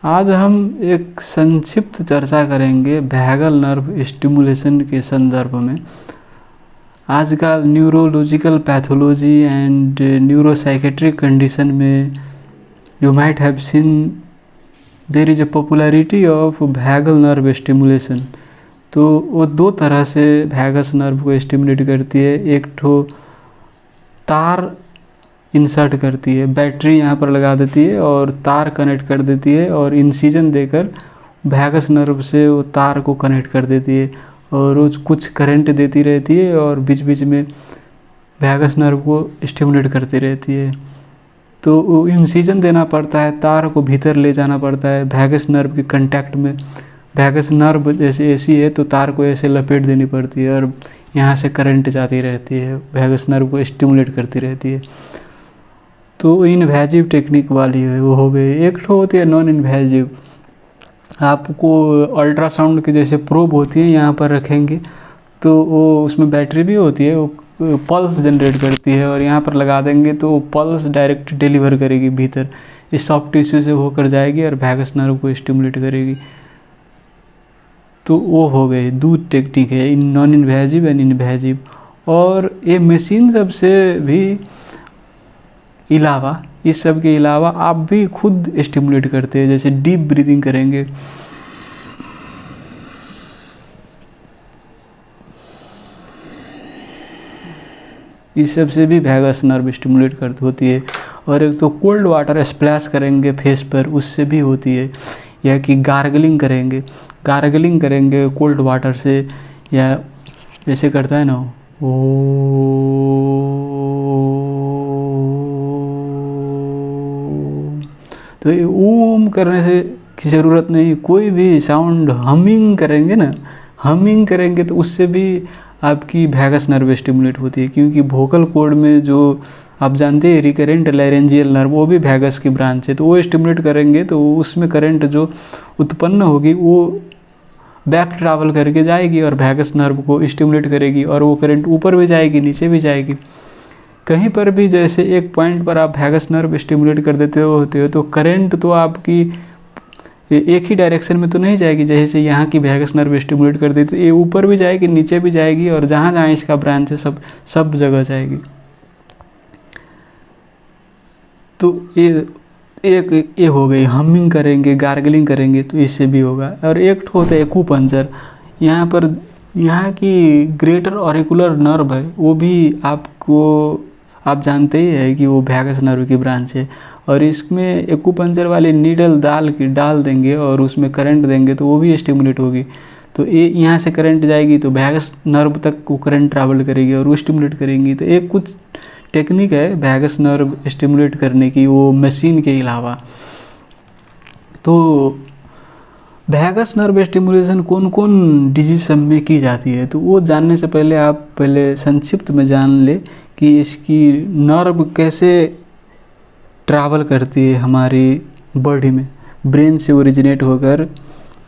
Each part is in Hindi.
आज हम एक संक्षिप्त चर्चा करेंगे वैगल नर्व स्टिमुलेशन के संदर्भ में। आजकल neurological pathology and neuropsychiatric condition में you might have seen there is a popularity of vagal nerve stimulation. तो वो दो तरह से वैगस नर्व को स्टिमुलेट करती है। एक ठो तार इंसर्ट करती है, बैटरी यहाँ पर लगा देती है और तार कनेक्ट कर देती है और इंसिजन देकर वैगस नर्व से वो तार को कनेक्ट कर देती है और वो कुछ करंट देती रहती है और बीच बीच में वैगस नर्व को स्टिमुलेट करती रहती है। तो वो इंसिजन देना पड़ता है, तार को भीतर ले जाना पड़ता है वैगस नर्व के कांटेक्ट में। वैगस नर्व जैसे ऐसी है तो तार को ऐसे लपेट देनी पड़ती है और यहाँ से करंट जाती रहती है, वैगस नर्व को स्टिमुलेट करती रहती है। तो इन्वेजिव टेक्निक वाली है वो हो गई। एक तो होती है नॉन इन्वेजिव। आपको अल्ट्रासाउंड की जैसे प्रोब होती है यहाँ पर रखेंगे तो वो उसमें बैटरी भी होती है, वो पल्स जनरेट करती है और यहाँ पर लगा देंगे तो वो पल्स डायरेक्ट डिलीवर करेगी भीतर, इस सॉफ्ट टिश्यू से होकर जाएगी और वैगस नर्व को स्टिमुलेट करेगी। तो वो हो गए दो टेक्निक है, नॉन इन्वेजिव एंड इन्वेजिव। और ये मशीन सबसे भी इलावा, इस सब के अलावा आप भी खुद स्टिमुलेट करते हैं, जैसे डीप ब्रीदिंग करेंगे। इस सब से भी वैगस नर्व स्टिमुलेट करती होती है। और एक तो कोल्ड वाटर स्प्लैश करेंगे फेस पर, उससे भी होती है। या कि गार्गलिंग करेंगे कोल्ड वाटर से, या जैसे करता है ना ओ, तो ओम करने से की ज़रूरत नहीं, कोई भी साउंड हमिंग करेंगे तो उससे भी आपकी वैगस नर्व स्टिमुलेट होती है। क्योंकि वोकल कॉर्ड में जो आप जानते हैं रिकरेंट लैरेंजियल नर्व, वो भी वैगस की ब्रांच है। तो वो स्टिमुलेट करेंगे तो उसमें करंट जो उत्पन्न होगी वो बैक ट्रैवल करके जाएगी और वैगस नर्व को स्टिमुलेट करेगी और वो करंट ऊपर भी जाएगी नीचे भी जाएगी। कहीं पर भी जैसे एक पॉइंट पर आप वैगस नर्व स्टिमुलेट कर देते हो तो करंट तो आपकी एक ही डायरेक्शन में तो नहीं जाएगी। जैसे यहाँ की वैगस नर्व स्टिमुलेट कर देती है, ये ऊपर भी जाएगी नीचे भी जाएगी और जहाँ जहाँ इसका ब्रांच है सब जगह जाएगी। तो ये हो गई। हमिंग करेंगे, गार्गलिंग करेंगे तो इससे भी होगा। और एक होता है एक्यूपंक्चर। यहाँ पर यहाँ की ग्रेटर ऑरिकुलर नर्व है, वो भी आप जानते ही है कि वो वैगस नर्व की ब्रांच है। और इसमें एक्यूपंक्चर वाली नीडल डाल देंगे और उसमें करंट देंगे तो वो भी स्टिमुलेट होगी। तो ये यहाँ से करंट जाएगी तो वैगस नर्व तक वो करंट ट्रैवल करेगी और वो स्टिमुलेट करेंगी। तो एक कुछ टेक्निक है वैगस नर्व स्टिमुलेट करने की, वो मशीन के अलावा। तो वैगस नर्व स्टिमुलेशन कौन कौन डिजीज सब में की जाती है, तो वो जानने से पहले आप संक्षिप्त में जान ले कि इसकी नर्व कैसे ट्रैवल करती है हमारी बॉडी में, ब्रेन से ओरिजिनेट होकर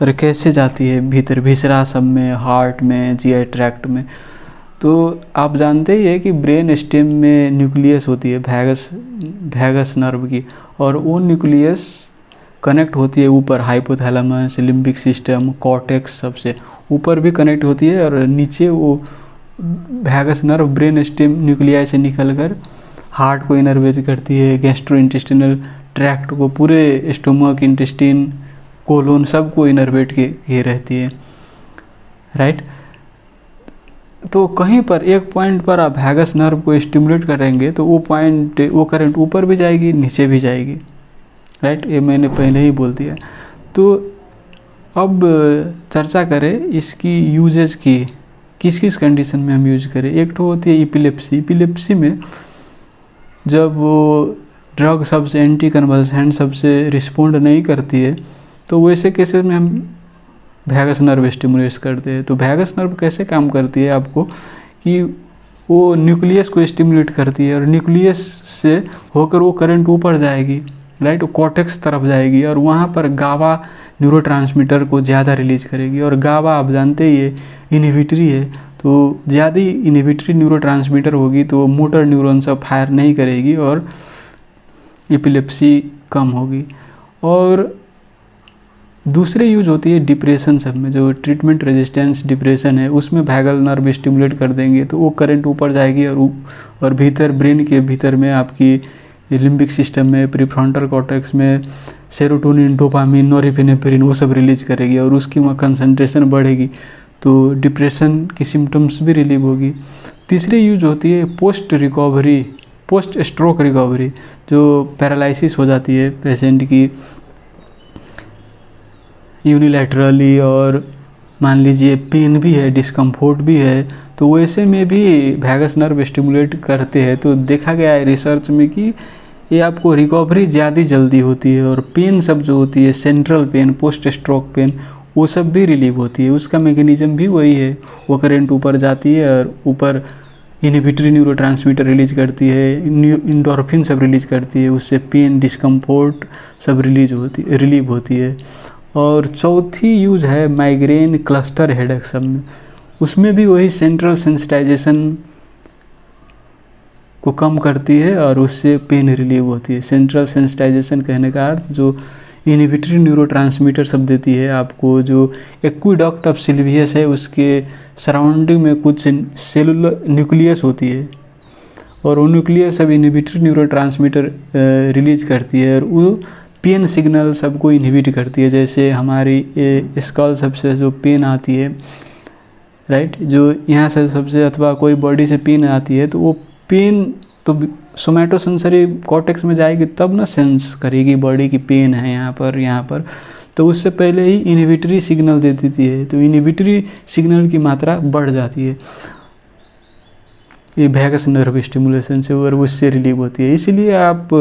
और कैसे जाती है भीतर विसरा सब में, हार्ट में, जीआई ट्रैक्ट में। तो आप जानते ही है कि ब्रेन स्टेम में न्यूक्लियस होती है वैगस नर्व की, और वो न्यूक्लियस कनेक्ट होती है ऊपर हाइपोथैलेमस, लिम्बिक सिस्टम, कॉर्टेक्स, सबसे ऊपर भी कनेक्ट होती है। और नीचे वो vagus nerve brain stem nuclei से निकलकर हार्ट को इनर्वेट करती है, गैस्ट्रोइंटेस्टिनल ट्रैक्ट को, पूरे स्टोमक, इंटेस्टिन, कोलोन सबको इनर्वेट किए रहती है, राइट। तो कहीं पर एक पॉइंट पर आप वैगस नर्व को स्टिमुलेट करेंगे तो वो करंट ऊपर भी जाएगी नीचे भी जाएगी, राइट। ये मैंने पहले ही बोल दिया। तो अब चर्चा करें इसकी यूजेज की, किस किस कंडीशन में हम यूज करें। एक तो होती है इपिलेप्सी में जब वो ड्रग सबसे एंटी कन्वल्सेंट सबसे रिस्पोंड नहीं करती है तो वैसे केसेस में हम वैगस नर्व स्टिमुलेट करते हैं। तो वैगस नर्व कैसे काम करती है आपको कि वो न्यूक्लियस को स्टिमुलेट करती है और न्यूक्लियस से होकर वो करंट ऊपर जाएगी, राइट, वो कॉर्टेक्स तरफ जाएगी और वहाँ पर गाबा न्यूरोट्रांसमीटर को ज़्यादा रिलीज करेगी। और गाबा आप जानते ही है इनहिबिटरी है, तो ज़्यादा इनहिबिटरी न्यूरोट्रांसमीटर होगी तो मोटर न्यूरॉन सब फायर नहीं करेगी और एपिलेप्सी कम होगी। और दूसरे यूज होती है डिप्रेशन सब में, जो ट्रीटमेंट रेजिस्टेंस डिप्रेशन है उसमें वैगल नर्व स्टिमुलेट कर देंगे तो वो करंट ऊपर जाएगी और भीतर ब्रेन के भीतर में आपकी लिम्बिक सिस्टम में, प्रीफ्रंटल कॉर्टेक्स में सेरोटोनिन, डोपामिन, नॉरएपिनेफ्रिन वो सब रिलीज करेगी और उसकी वहाँ कंसंट्रेशन बढ़ेगी तो डिप्रेशन की सिम्टम्स भी रिलीव होगी। तीसरी यूज होती है पोस्ट स्ट्रोक रिकवरी, जो पैरालिसिस हो जाती है पेशेंट की यूनिलैटरली और मान लीजिए पेन भी है, डिस्कम्फोर्ट भी है, तो वैसे में भी वैगस नर्व स्टिमुलेट करते हैं तो देखा गया है रिसर्च में कि ये आपको रिकवरी ज़्यादा जल्दी होती है और पेन सब जो होती है, central pain, post stroke pain, वो सब भी रिलीव होती है। उसका मैकेनिज्म भी वही है, वो करंट ऊपर जाती है और ऊपर इनहिबिटरी न्यूरोट्रांसमीटर रिलीज करती है, इंडोर्फिन सब रिलीज करती है, उससे पेन, डिस्कम्फोर्ट सब रिलीव होती है। और चौथी यूज है माइग्रेन, क्लस्टर हेडेक सब में, उसमें भी वही सेंट्रल सेंसिटाइजेशन को कम करती है और उससे पेन रिलीव होती है। सेंट्रल सेंसिटाइजेशन कहने का अर्थ जो इनहिबिटरी न्यूरोट्रांसमीटर सब देती है आपको, जो एक्विडक्ट ऑफ सिल्वियस है उसके सराउंडिंग में कुछ सेलुलर न्यूक्लियस होती है और वो न्यूक्लियस सब इनहिबिटरी न्यूरोट्रांसमीटर रिलीज करती है और वो पेन सिग्नल सबको इनहिबिट करती है। जैसे हमारी स्कल सबसे जो पेन आती है, राइट, जो यहाँ से सबसे अथवा कोई बॉडी से पेन आती है तो वो पेन तो सोमैटोसेंसरी कॉर्टेक्स में जाएगी तब ना सेंस करेगी बॉडी की पेन है यहाँ पर, तो उससे पहले ही इनहिबिटरी सिग्नल दे देती है, तो इनहिबिटरी सिग्नल की मात्रा बढ़ जाती है ये वैगस नर्व स्टिमुलेशन से और उससे रिलीव होती है। इसीलिए आप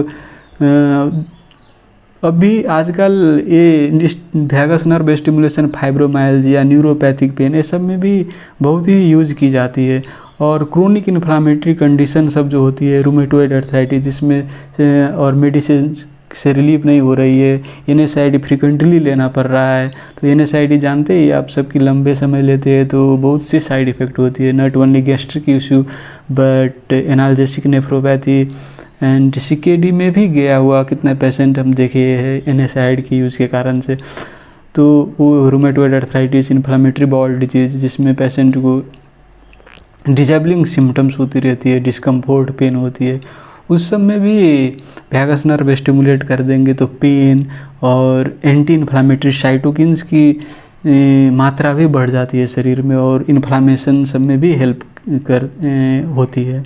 अभी आजकल ये vagus nerve stimulation fibromyalgia, neuropathic pain, ये सब में भी बहुत ही यूज की जाती है। और क्रोनिक इन्फ्लामेटरी कंडीशन सब जो होती है, रूमेटॉइड अर्थराइटिस जिसमें और मेडिसिन से रिलीफ नहीं हो रही है, NSAID फ्रिक्वेंटली लेना पड़ रहा है, तो NSAID जानते ही आप सबकी लंबे समय लेते हैं तो बहुत सी साइड इफ़ेक्ट होती है, not only gastric issue but analgesic nephropathy and CKD में भी गया हुआ कितने पेशेंट हम देखे हैं NSAID के यूज़ के कारण से। तो वो rheumatoid arthritis, inflammatory bowel disease जिसमें पेशेंट को डिजेबलिंग सिम्टम्स होती रहती है, डिस्कम्फोर्ट, पेन होती है, उस सब में भी वैगस नर्व स्टिमुलेट कर देंगे तो पेन और एंटी इन्फ्लामेटरी साइटोकिन्स की मात्रा भी बढ़ जाती है शरीर में और इन्फ्लामेशन सब में भी हेल्प होती है।